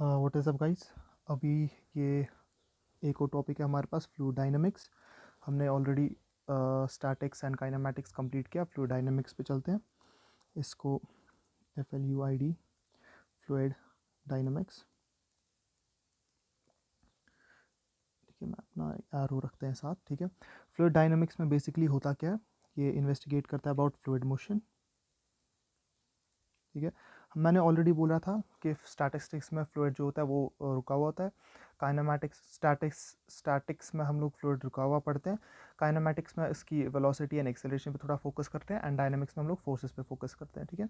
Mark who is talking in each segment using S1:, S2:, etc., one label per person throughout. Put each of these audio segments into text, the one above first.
S1: What is up guys. अभी ये एक और टॉपिक है हमारे पास, फ्लूइड डायनामिक्स। हमने already statics and kinematics complete किया। फ्लूइड डायनामिक्स पे चलते हैं। इसको FLUID, फ्लूइड डायनामिक्स। ठीक है, मैं अपना एरो रखते हैं साथ। ठीक है, फ्लूइड डायनामिक्स में बेसिकली होता क्या है, ये इन्वेस्टिगेट करता है अबाउट फ्लूइड मोशन। ठीक है, मैंने ऑलरेडी बोला था कि स्टैटिस्टिक्स में फ्लूइड जो होता है वो रुका हुआ होता है। स्टैटिक्स में हम लोग फ्लूइड रुका हुआ पढ़ते हैं। काइनेमैटिक्स में इसकी वेलोसिटी एंड एक्सेलरेशन पे थोड़ा फोकस करते हैं, एंड डायनामिक्स में हम लोग फोर्सेस पे फोकस करते हैं। ठीक है,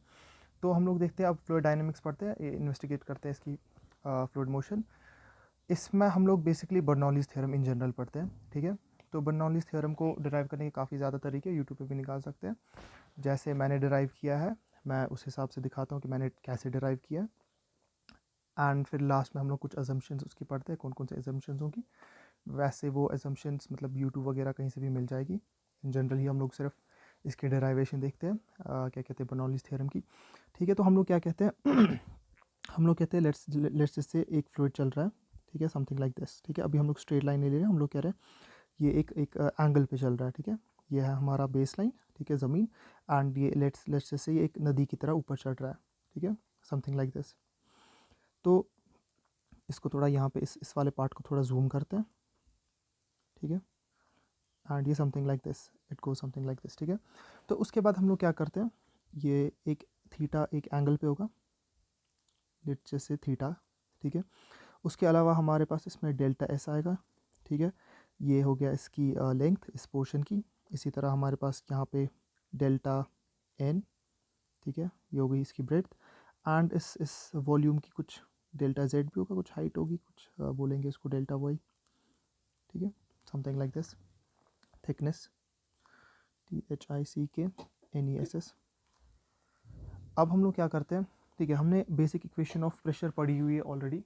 S1: तो हम लोग देखते हैं, अब फ्लूइड डायनामिक्स पढ़ते हैं, इन्वेस्टिगेट करते हैं इसकी फ्लूइड मोशन। इसमें हम लोग बेसिकली बर्नौलीज़ थ्योरम इन जनरल पढ़ते हैं। ठीक है, तो बर्नौलीज़ थ्योरम को डिराइव करने के काफ़ी ज़्यादा तरीके यूट्यूब पे भी निकाल सकते हैं। जैसे मैंने डिराइव किया है, मैं उस हिसाब से दिखाता हूँ कि मैंने कैसे डिराइव किया है। एंड फिर लास्ट में हम लोग कुछ अजम्पशंस उसकी पढ़ते हैं, कौन कौन से अजम्पशंस होंगी। वैसे वो अजम्पशंस मतलब यूट्यूब वगैरह कहीं से भी मिल जाएगी। इन जनरल ही हम लोग सिर्फ इसके डेराइवेशन देखते हैं, क्या कहते हैं, बर्नौलीज़ थ्योरम की। ठीक है, तो हम लोग क्या कहते हैं हम लोग कहते हैं लेट्स से एक फ्लूइड चल रहा है। ठीक है, समथिंग लाइक दिस। ठीक है, अभी हम लोग स्ट्रेट लाइन नहीं ले रहे हैं, हम लोग कह रहे हैं ये एक एंगल पे चल रहा है। ठीक है, ये है हमारा बेस लाइन। ठीक है, ज़मीन। एंड ये लेट्स से ये एक नदी की तरह ऊपर चढ़ रहा है। ठीक है, समथिंग लाइक दिस। तो इसको थोड़ा यहाँ पे इस वाले पार्ट को थोड़ा जूम करते हैं। ठीक है, एंड ये something like this, it go something like this. ठीक है, तो उसके बाद हम लोग क्या करते हैं, ये एक थीटा एक एंगल पे होगा, लेट्स से थीटा। ठीक है, उसके अलावा हमारे पास इसमें डेल्टा एस आएगा। ठीक है, ये हो गया इसकी लेंथ इस पोर्शन की। इसी तरह हमारे पास यहाँ पे डेल्टा एन। ठीक है, ये हो गई इसकी ब्रेड्थ। एंड इस वॉल्यूम की कुछ डेल्टा जेड भी होगा, कुछ हाइट होगी, कुछ बोलेंगे इसको डेल्टा वाई। ठीक है, something like this. Thickness THICKNESS। अब हम लोग क्या करते हैं, ठीक है, हमने बेसिक इक्वेशन ऑफ प्रेशर पढ़ी हुई है ऑलरेडी।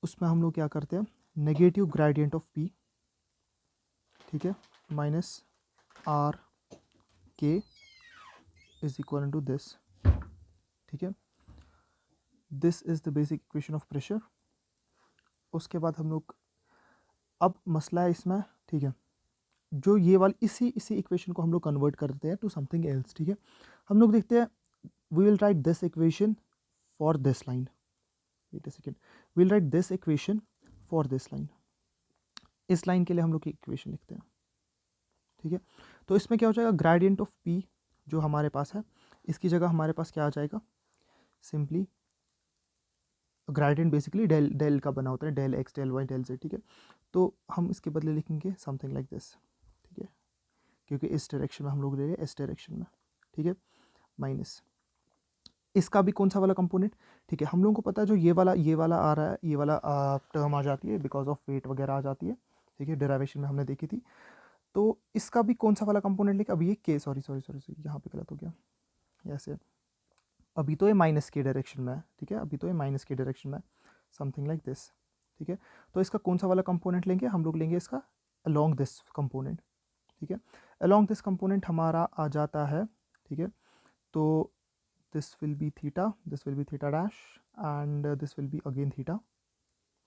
S1: उसमें हम लोग क्या करते हैं, नेगेटिव ग्रेडियंट ऑफ P, ठीक है, माइनस आर के इज इक्वल टू दिस। ठीक है, this is the basic equation of pressure. उसके बाद हम लोग, अब मसला है इसमें, ठीक है, जो ये वाली इसी इसी इक्वेशन को हम लोग कन्वर्ट करते हैं टू समथिंग एल्स। ठीक है, हम लोग देखते हैं, we will write this equation for this line. Wait a second, we will write this equation for this line. इस लाइन के लिए हम लोग इक्वेशन लिखते हैं। ठीक है, तो इसमें क्या हो जाएगा, ग्रेडियंट ऑफ पी जो हमारे पास है, इसकी जगह हमारे पास क्या आ जाएगा, simply gradient basically del del का बना होता है, del X del Y del Z. ठीक है, तो हम इसके बदले लिखेंगे समथिंग लाइक दिस। ठीक है, क्योंकि इस डायरेक्शन में हम लोग ले रहे हैं, इस डायरेक्शन में। ठीक है, माइनस इसका भी कौन सा वाला कंपोनेंट। ठीक है, हम लोगों को पता है जो ये वाला आ रहा है, ये वाला टर्म आ जाती है बिकॉज ऑफ वेट वगैरह आ जाती है। ठीक है, डेरिवेशन में हमने देखी थी। तो इसका भी कौन सा वाला कंपोनेंट लेके, अभी ये के सॉरी सॉरी सॉरी यहाँ पे गलत हो गया, ऐसे। अभी तो ये माइनस के डायरेक्शन में है। ठीक है, अभी तो ये माइनस के डायरेक्शन में है, समथिंग लाइक दिस। ठीक है, तो इसका कौन सा वाला कंपोनेंट लेंगे, हम लोग लेंगे इसका अलोंग दिस कंपोनेंट। ठीक है, अलोंग दिस कंपोनेंट हमारा आ जाता है। ठीक है, तो this will B theta, this will B theta dash, and this will be again theta.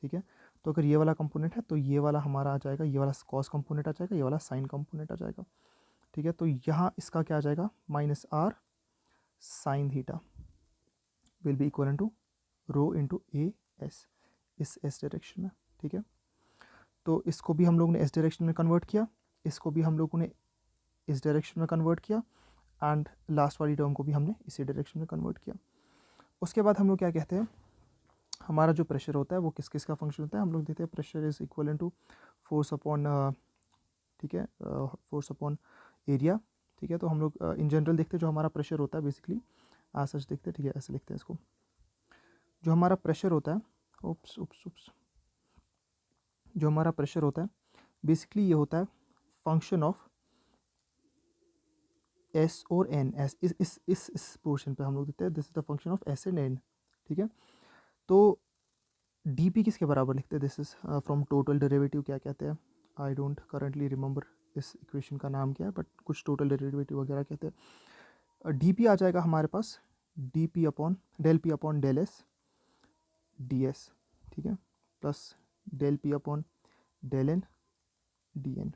S1: ठीक है, तो अगर ये वाला कंपोनेंट है तो ये वाला हमारा आ जाएगा, ये वाला कॉस कंपोनेंट आ जाएगा, ये वाला साइन कंपोनेंट आ जाएगा। ठीक है, तो यहाँ इसका क्या आ जाएगा, minus r sine theta will be equal to rho into a s, इस एस डायरेक्शन में। ठीक है, तो इसको भी हम लोग ने एस डायरेक्शन में कन्वर्ट किया, इसको भी हम लोगों ने इस डायरेक्शन में कन्वर्ट किया, एंड लास्ट वाली टर्म को भी हमने इसी डायरेक्शन में कन्वर्ट किया। उसके बाद हम लोग क्या कहते हैं, हमारा जो प्रेशर होता है वो किस किस का फंक्शन होता है, हम लोग देखते हैं pressure is equal to force upon, ठीक है, फोर्स अपॉन एरिया। ठीक है, तो हम लोग इन जनरल देखते हैं जो हमारा प्रेशर होता है, बेसिकली आज सच देखते हैं। ठीक है, ऐसे लिखते हैं इसको, जो हमारा प्रेशर होता है, उप्स उप्स उप्स, जो हमारा प्रेशर होता है बेसिकली ये होता है फंक्शन ऑफ एस और एन। एस इस पोर्शन पे हम लोग देखते हैं, this is the function of s and n. ठीक है, तो डी पी किसके बराबर लिखते हैं, this is from total derivative, क्या कहते हैं, आई डोंट करंटली रिमेंबर इस इक्वेशन का नाम क्या है, बट कुछ टोटल डेरिवेटिव वगैरह कहते हैं। डी पी आ जाएगा हमारे पास D P upon del S D S, ठीक है, plus del P upon del N D N,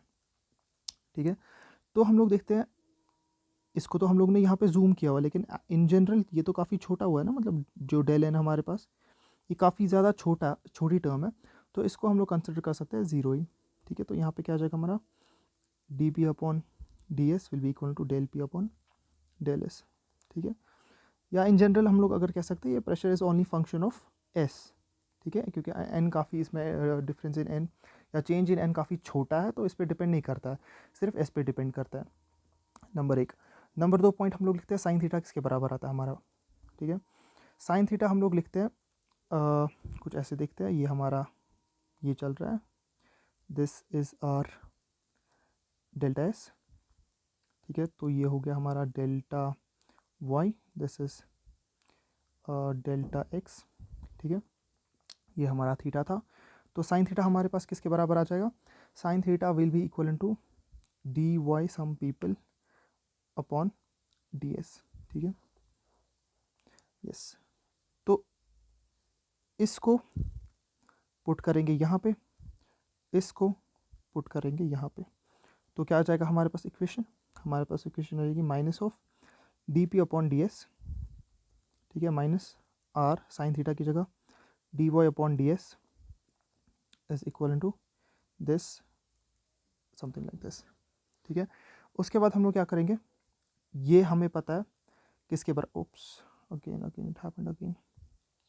S1: ठीक है। तो हम लोग देखते हैं, इसको तो हम लोग ने यहाँ पे जूम किया हुआ, लेकिन इन जनरल ये तो काफ़ी छोटा हुआ है ना, मतलब जो डेल एन हमारे पास ये काफ़ी ज़्यादा छोटी टर्म है, तो इसको हम लोग कंसिडर कर सकते हैं ज़ीरो ही, ठीक है। तो यहाँ पे क्या आ जाएगा हमारा d P upon d s will be equal to del P upon del s, ठीक है। या इन जनरल हम लोग अगर कह सकते हैं ये pressure is only function of S, ठीक है, क्योंकि एन काफ़ी इसमें डिफरेंस इन एन या चेंज इन एन काफ़ी छोटा है, तो इस पर डिपेंड नहीं करता है, सिर्फ एस पे डिपेंड करता है। नंबर एक। नंबर दो पॉइंट हम लोग लिखते हैं साइन थीटा किसके बराबर आता है हमारा, ठीक है। साइन थीटा हम लोग लिखते हैं कुछ ऐसे देखते हैं, ये हमारा ये चल रहा है, this is r delta s, ठीक है। तो ये हो गया हमारा delta y, this is delta x, ठीक है। ये हमारा थीटा था। तो साइन थीटा हमारे पास किसके बराबर आ जाएगा, sine theta will be equal to d y some people upon d S, ठीक है, यस। तो इसको पुट करेंगे यहाँ पे, इसको पुट करेंगे यहाँ पे, तो क्या आ जाएगा हमारे पास इक्वेशन, हमारे पास इक्वेशन रहेगी minus of d P upon d S, ठीक है, माइनस आर साइन थीटा की जगह d y upon d s is equal to this something like this, ठीक है। उसके बाद हम लोग क्या करेंगे, ये हमें पता है किसके बराबर, oops again again it happened again,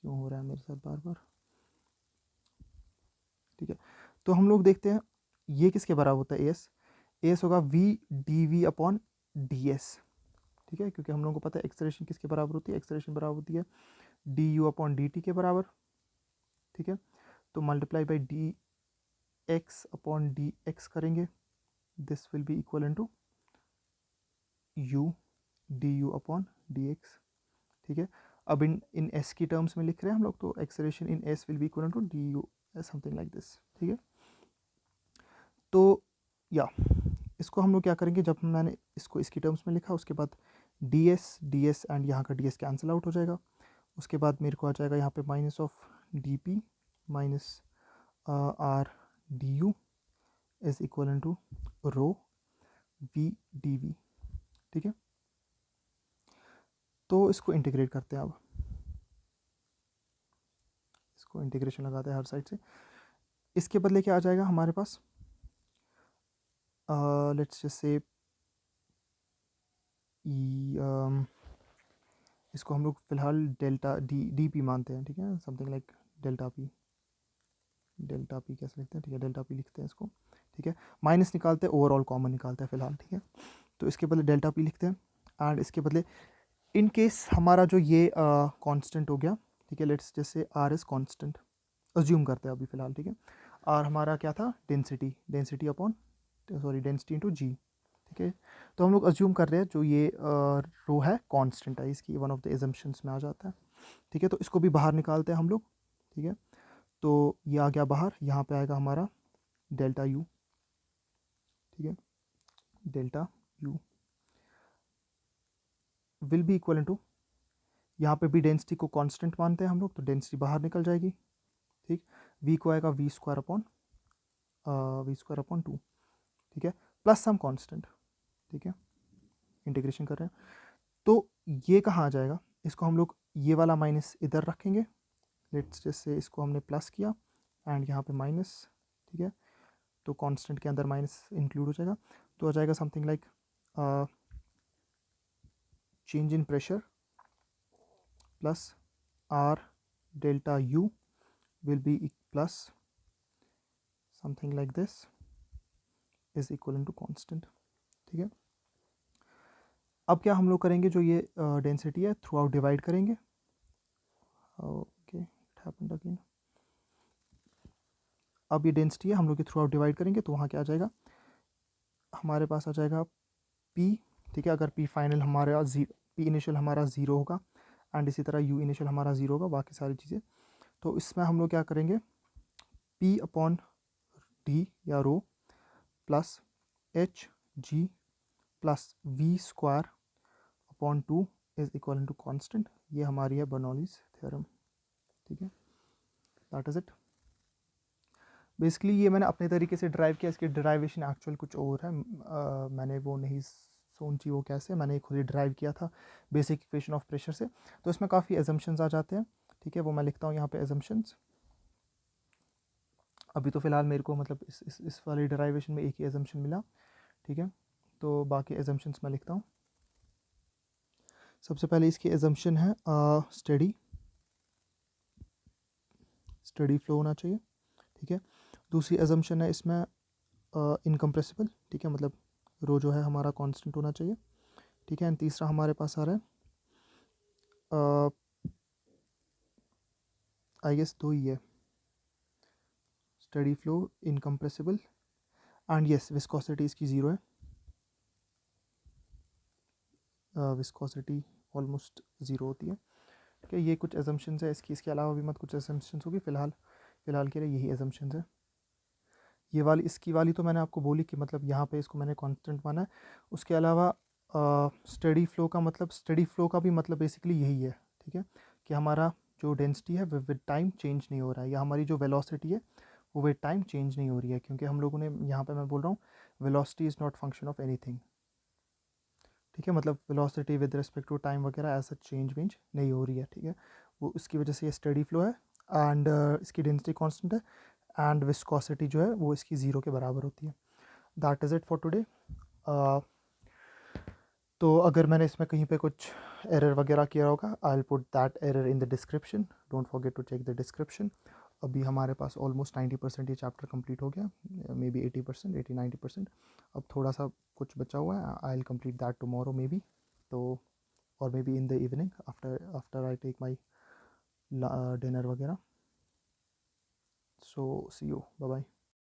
S1: क्यों हो रहा है मेरे साथ बार बार, ठीक है। तो हम लोग देखते हैं ये किसके बराबर होता है, एस, एस होगा v d v upon d S, ठीक है, क्योंकि हम लोगों को पता है एक्सलेरेशन किसके बराबर होती है, एक्सलेरेशन बराबर होती है D U upon D T के बराबर, ठीक है। तो multiply by D X upon D X करेंगे, this will be equal to U D U upon D X, ठीक है। अब इन एस की टर्म्स में लिख रहे हैं हम लोग, तो acceleration in s will be equal to d u something like this, ठीक है। तो या इसको हम लोग क्या करेंगे, जब मैंने इसको इसकी टर्म्स में लिखा, उसके बाद डी एस एंड यहाँ का डी एस कैंसिल आउट हो जाएगा, उसके बाद मेरे को आ जाएगा यहाँ पे minus of d p minus r d u is equal to rho v d v, ठीक है। तो इसको इंटीग्रेट करते हैं, अब इसको इंटीग्रेशन लगाते हैं हर साइड से, इसके बदले क्या आ जाएगा हमारे पास, लेट्स जस्ट से इसको हम लोग फिलहाल डेल्टा डी पी मानते हैं, ठीक है, समथिंग लाइक डेल्टा पी कैसे लिखते हैं, ठीक है, डेल्टा पी लिखते हैं इसको, ठीक है। माइनस निकालते हैं, ओवरऑल कॉमन निकालते हैं फिलहाल, ठीक है। तो इसके बदले डेल्टा पी लिखते हैं, एंड इसके बदले इन केस हमारा जो ये कांस्टेंट हो गया, ठीक है, लेट्स जैसे आर इज़ कांस्टेंट अज्यूम करते हैं अभी फ़िलहाल, ठीक है। आर हमारा क्या था, density upon sorry density into G, ठीक है। तो हम लोग अज्यूम कर रहे हैं जो ये रो है कांस्टेंट है, इसकी वन ऑफ द एजम्पशंस में आ जाता है, ठीक है। तो इसको भी बाहर निकालते हैं हम लोग, ठीक है। तो ये आ गया बाहर, यहाँ पे आएगा हमारा डेल्टा यू, ठीक है, delta u will be equal to, यहाँ पे भी डेंसिटी को कांस्टेंट मानते हैं हम लोग, तो डेंसिटी बाहर निकल जाएगी, ठीक। वी को आएगा वी स्क्वायर अपॉन टू, ठीक है, प्लस सम कांस्टेंट, ठीक है, इंटीग्रेशन कर रहे हैं। तो ये कहाँ आ जाएगा, इसको हम लोग ये वाला माइनस इधर रखेंगे, लेट्स जैसे इसको हमने प्लस किया एंड यहाँ पे माइनस, ठीक है। तो कांस्टेंट के अंदर माइनस इंक्लूड हो जाएगा, तो आ जाएगा something like change in pressure plus r delta u will be plus something like this is equal to constant, ठीक है। अब क्या हम लोग करेंगे, जो ये डेंसिटी है थ्रू आउट डिवाइड करेंगे, ओके इट हैपेंड अगेन। अब ये डेंसिटी है, हम लोग ये थ्रू आउट डिवाइड करेंगे, तो वहाँ क्या आ जाएगा, हमारे पास आ जाएगा P, ठीक है। अगर P फाइनल हमारा P इनिशियल हमारा ज़ीरो होगा एंड इसी तरह U इनिशियल हमारा ज़ीरो होगा, बाकी सारी चीज़ें, तो इसमें हम लोग क्या करेंगे, P अपॉन डी या rho plus H G plus V square upon two is equal to constant, ये हमारी है बर्नौलीज थ्योरम, ठीक है। That is it. बेसिकली ये मैंने अपने तरीके से ड्राइव किया, इसकी ड्राइवेशन एक्चुअल कुछ और है। मैंने वो नहीं सोची वो कैसे, मैंने खुद ही ड्राइव किया था बेसिक इक्वेशन ऑफ प्रेशर से। तो इसमें काफ़ी एजम्पशंस आ जाते हैं, ठीक है, वो मैं लिखता हूँ यहाँ पे एजम्पशंस। अभी तो फ़िलहाल मेरे को मतलब इस वाली ड्राइवेशन में एक ही एजम्पशन मिला, ठीक है। तो बाकी एजम्पशंस मैं लिखता हूँ। सबसे पहले इसकी एजम्पशन है स्टडी फ्लो होना चाहिए, ठीक है। दूसरी एजम्पशन है इसमें इनकम्प्रेसिबल, ठीक है, मतलब रो जो है हमारा कांस्टेंट होना चाहिए, ठीक है। एंड तीसरा हमारे पास आ रहा है आई गेस दो ही है, steady flow, incompressible and yes viscosity इसकी ज़ीरो है। विस्कोसिटी ऑलमोस्ट ज़ीरो होती है, ठीक है। ये कुछ एजम्पशंस है इसके अलावा भी मत कुछ एजम्पशंस होगी, फ़िलहाल के लिए यही एजम्पशंस है। ये वाली इसकी वाली तो मैंने आपको बोली कि मतलब यहाँ पे इसको मैंने कांस्टेंट माना है। उसके अलावा स्टडी फ्लो का भी मतलब बेसिकली यही है, ठीक है, कि हमारा जो डेंसिटी है विद टाइम चेंज नहीं हो रहा है, या हमारी जो वेलोसिटी है वो विद टाइम चेंज नहीं हो रही है, क्योंकि हम लोगों ने यहाँ पे मैं बोल रहा हूँ velocity is not function of anything, ठीक है। मतलब velocity with respect to time वगैरह ऐसा चेंज नहीं हो रही है, ठीक है। वो उसकी वजह से ये स्टडी फ्लो है एंड इसकी डेंसिटी कांस्टेंट है एंड विस्कोसिटी जो है वो इसकी ज़ीरो के बराबर होती है। That is it for today. तो अगर मैंने इसमें कहीं पे कुछ एरर वगैरह किया होगा, I will put that error in the description, don't forget to check the description. अभी हमारे पास ऑलमोस्ट 90% ये चैप्टर कंप्लीट हो गया, मे बी 80%, 80-90%। अब थोड़ा सा कुछ बचा हुआ है, I will complete that tomorrow maybe. तो और maybe in the evening after I take my dinner वगैरह। So see you, bye bye.